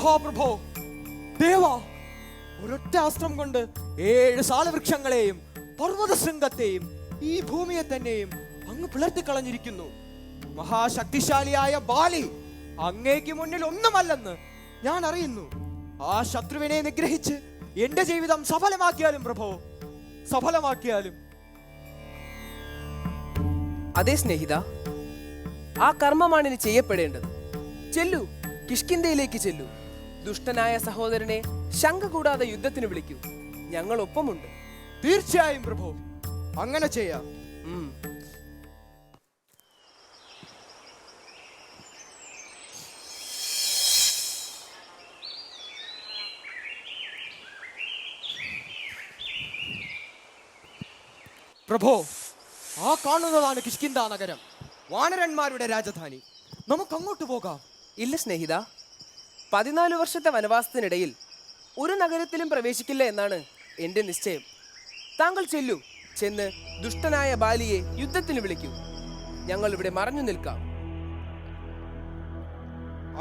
മഹാപ്രഭോ, ദേവ, ഒരൊറ്റ അസ്ത്രം കൊണ്ട് 7 സാലവൃക്ഷങ്ങളെയും പർവ്വത ശൃംഗത്തെയും ഈ ഭൂമിയെ തന്നെയും അങ്ങ് പിളർത്തിക്കളഞ്ഞിരിക്കുന്നു. മഹാശക്തിശാലിയായ ബാലി അങ്ങേക്ക് മുന്നിൽ ഒന്നുമല്ലെന്ന് ഞാൻ അറിയുന്നു. ആ ശത്രുവിനെ നിഗ്രഹിച്ച് എന്റെ ജീവിതം സഫലമാക്കിയാലും പ്രഭോ, സഫലമാക്കിയാലും. അതേ സ്നേഹിത, ആ കർമ്മമാണ് ഇനി ചെയ്യപ്പെടേണ്ടത്. ചെല്ലു, കിഷ്കിന്ധയിലേക്ക് ചെല്ലു. ദുഷ്ടനായ സഹോദരനെ ശങ്ക കൂടാതെ യുദ്ധത്തിന് വിളിക്കൂ. ഞങ്ങൾ ഒപ്പമുണ്ട്. തീർച്ചയായും പ്രഭോ, അങ്ങനെ ചെയ്യാം. പ്രഭോ, ആ കാണുന്നതാണ് കിഷ്കിന്ധ നഗരം, വാനരന്മാരുടെ രാജധാനി. നമുക്ക് അങ്ങോട്ട് പോകാം. ഇല്ല സ്നേഹിത, 14 വർഷത്തെ വനവാസത്തിനിടയിൽ ഒരു നഗരത്തിലും പ്രവേശിക്കില്ല എന്നാണ് എൻ്റെ നിശ്ചയം. താങ്കൾ ചെല്ലു, ചെന്ന് ദുഷ്ടനായ ബാലിയെ യുദ്ധത്തിന് വിളിക്കൂ. ഞങ്ങൾ ഇവിടെ മറഞ്ഞു നിൽക്കാം.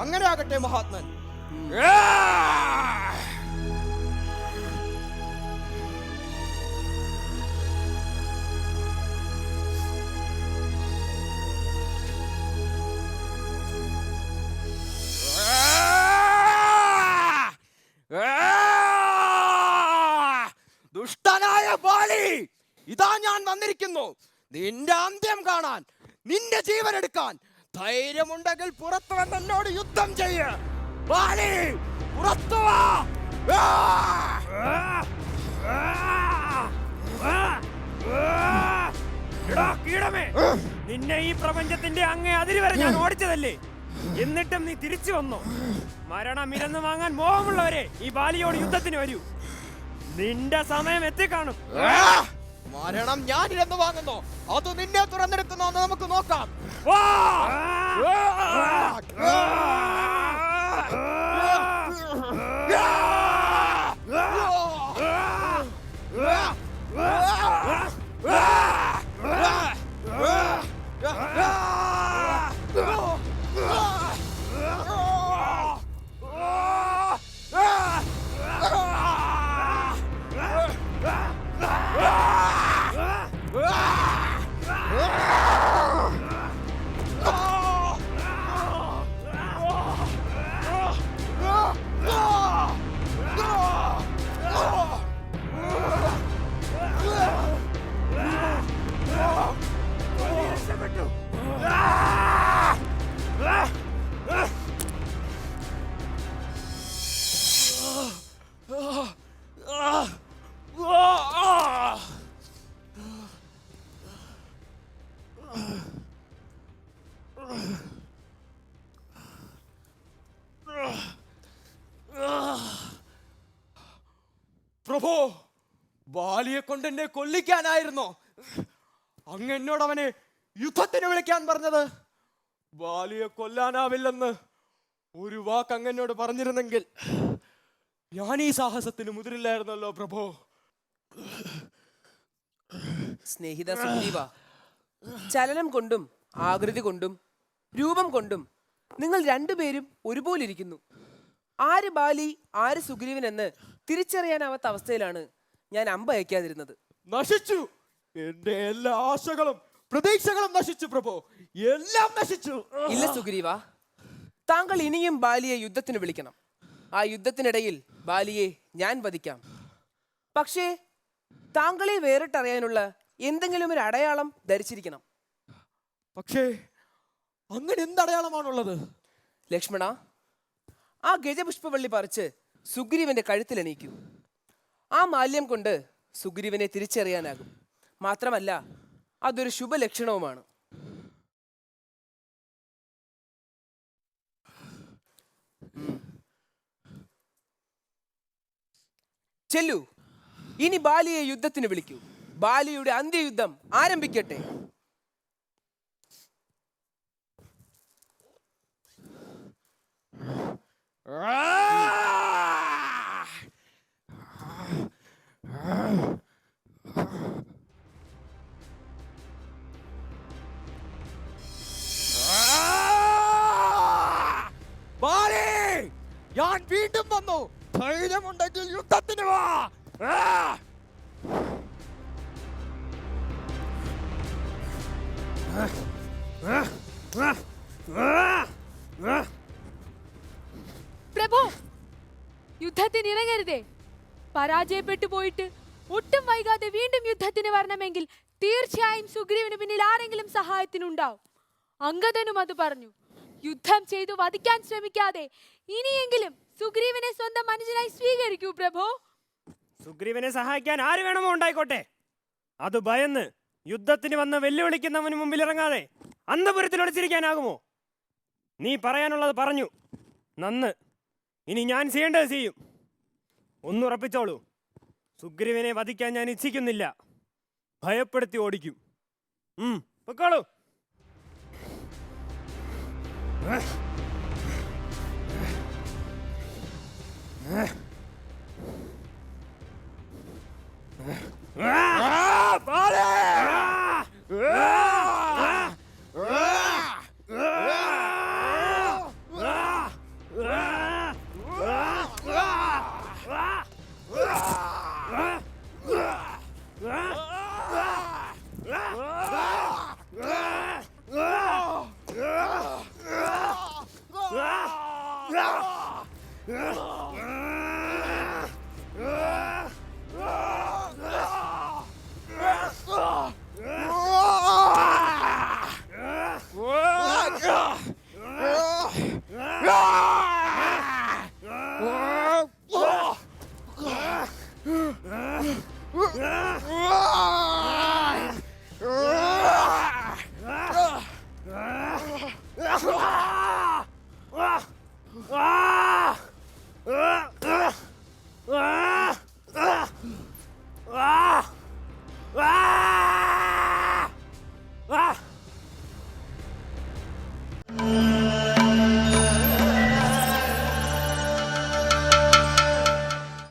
അങ്ങനെ ആകട്ടെ മഹാത്മൻ. ദുഷ്ടനായ ബാലി, ഇതാ ഞാൻ വന്നിരിക്കുന്നു നിന്റെ അന്ത്യം കാണാൻ, നിന്റെ ജീവൻ എടുക്കാൻ. ധൈര്യമുണ്ടെങ്കിൽ പുറത്തു വന്ന് എന്നോട് യുദ്ധം ചെയ്യ. ബാലി, പുറത്തു വാ. നിന്നെ ഈ പ്രപഞ്ചത്തിന്റെ അങ്ങേ അതിര് വരെ ഞാൻ ഓടിച്ചതല്ലേ, എന്നിട്ടും നീ തിരിച്ചു വന്നു. മരണം ഇരന്നു വാങ്ങാൻ മോഹമുള്ളവരെ ഈ ബാലിയോട് യുദ്ധത്തിന് വരൂ. നിന്റെ സമയം എത്തിക്കാണും. മരണം ഞാൻ ഇരന്നു വാങ്ങുന്നു, അത് നിന്നെ തുറന്നെടുക്കുന്നോ എന്ന് നമുക്ക് നോക്കാം. പ്രഭോ, ബാലിയെ കൊണ്ട് എന്നെ കൊല്ലിക്കാനായിരുന്നോ അങ്ങ് എന്നോട് അവനെ യുദ്ധത്തിന് വിളിക്കാൻ പറഞ്ഞത്? ബാലിയെ കൊല്ലാനാവില്ലെന്ന് ഒരു വാക്ക് അങ്ങ് എന്നോട് പറഞ്ഞിരുന്നെങ്കിൽ ഞാൻ ഈ സാഹസത്തിന് മുതിരില്ലായിരുന്നല്ലോ പ്രഭോ. സ്നേഹിത സുഗ്രീവ, ചലനം കൊണ്ടും ആകൃതി കൊണ്ടും രൂപം കൊണ്ടും നിങ്ങൾ രണ്ടുപേരും ഒരുപോലെ ഇരിക്കുന്നു. ആര് ബാലി ആര് സുഗ്രീവൻ എന്ന് തിരിച്ചറിയാനാവാത്ത അവസ്ഥയിലാണ് ഞാൻ അമ്പ അയക്കാതിരുന്നത്. നശിച്ചു, എന്റെ എല്ലാ ആശകളും പ്രതീക്ഷകളും നശിച്ചു പ്രഭോ, എല്ലാം നശിച്ചു. ഇല്ല സുഗ്രീവ, താങ്കൾ ഇനിയും ബാലിയെ യുദ്ധത്തിന് വിളിക്കണം. ആ യുദ്ധത്തിനിടയിൽ ബാലിയെ ഞാൻ വധിക്കാം. പക്ഷേ താങ്കളെ വേറിട്ടറിയാനുള്ള എന്തെങ്കിലും ഒരു അടയാളം ധരിച്ചിരിക്കണം. പക്ഷേ അങ്ങനെ എന്തടയാളമാണുള്ളത്? ലക്ഷ്മണ, ആ ഗജപുഷ്പവള്ളി പറിച്ച് സുഗ്രീവന്റെ കഴുത്തിലണിയിക്കൂ. ആ മാല്യം കൊണ്ട് സുഗ്രീവനെ തിരിച്ചറിയാനാകും. മാത്രമല്ല, അതൊരു ശുഭലക്ഷണവുമാണ്. ചെല്ലു, ഇനി ബാലിയെ യുദ്ധത്തിന് വിളിക്കൂ. ബാലിയുടെ അന്ത്യയുദ്ധം ആരംഭിക്കട്ടെ. ഞാൻ ധൈര്യമുണ്ടെങ്കിൽ യുദ്ധത്തിന് വാ. പ്രഭു, യുദ്ധത്തിന് ഇറങ്ങരുതേ. പരാജയപ്പെട്ടു പോയിട്ട് ഒട്ടും വൈകാതെ വീണ്ടും യുദ്ധത്തിന് വരണമെങ്കിൽ തീർച്ചയായും സുഗ്രീവന് പിന്നിൽ ആരെങ്കിലും സഹായത്തിനുണ്ടാവും. അംഗദനും അത് പറഞ്ഞു. യുദ്ധം ചെയ്തു വധിക്കാൻ ശ്രമിക്കാതെ ഇനിയെങ്കിലും സുഗ്രീവനെ സ്വന്തം അനുജനായി സ്വീകരിക്കൂ പ്രഭു. സുഗ്രീവനെ സഹായിക്കാൻ ആര് വേണമോ ഉണ്ടായിക്കോട്ടെ. അത് ഭയന്ന് യുദ്ധത്തിന് വന്ന് വെല്ലുവിളിക്കുന്നവന് മുമ്പിൽ ഇറങ്ങാതെ അന്തപുരത്തിൽ ഒളിച്ചിരിക്കാനാകുമോ? നീ പറയാനുള്ളത് പറഞ്ഞു. നന്ന്. ഇനി ഞാൻ ചെയ്യേണ്ടത് ചെയ്യും. ഒന്നുറപ്പിച്ചോളൂ, സുഗ്രീവനെ വധിക്കാൻ ഞാൻ ഇച്ഛിക്കുന്നില്ല. ഭയപ്പെടുത്തി ഓടിക്കും. പൊക്കോളൂ.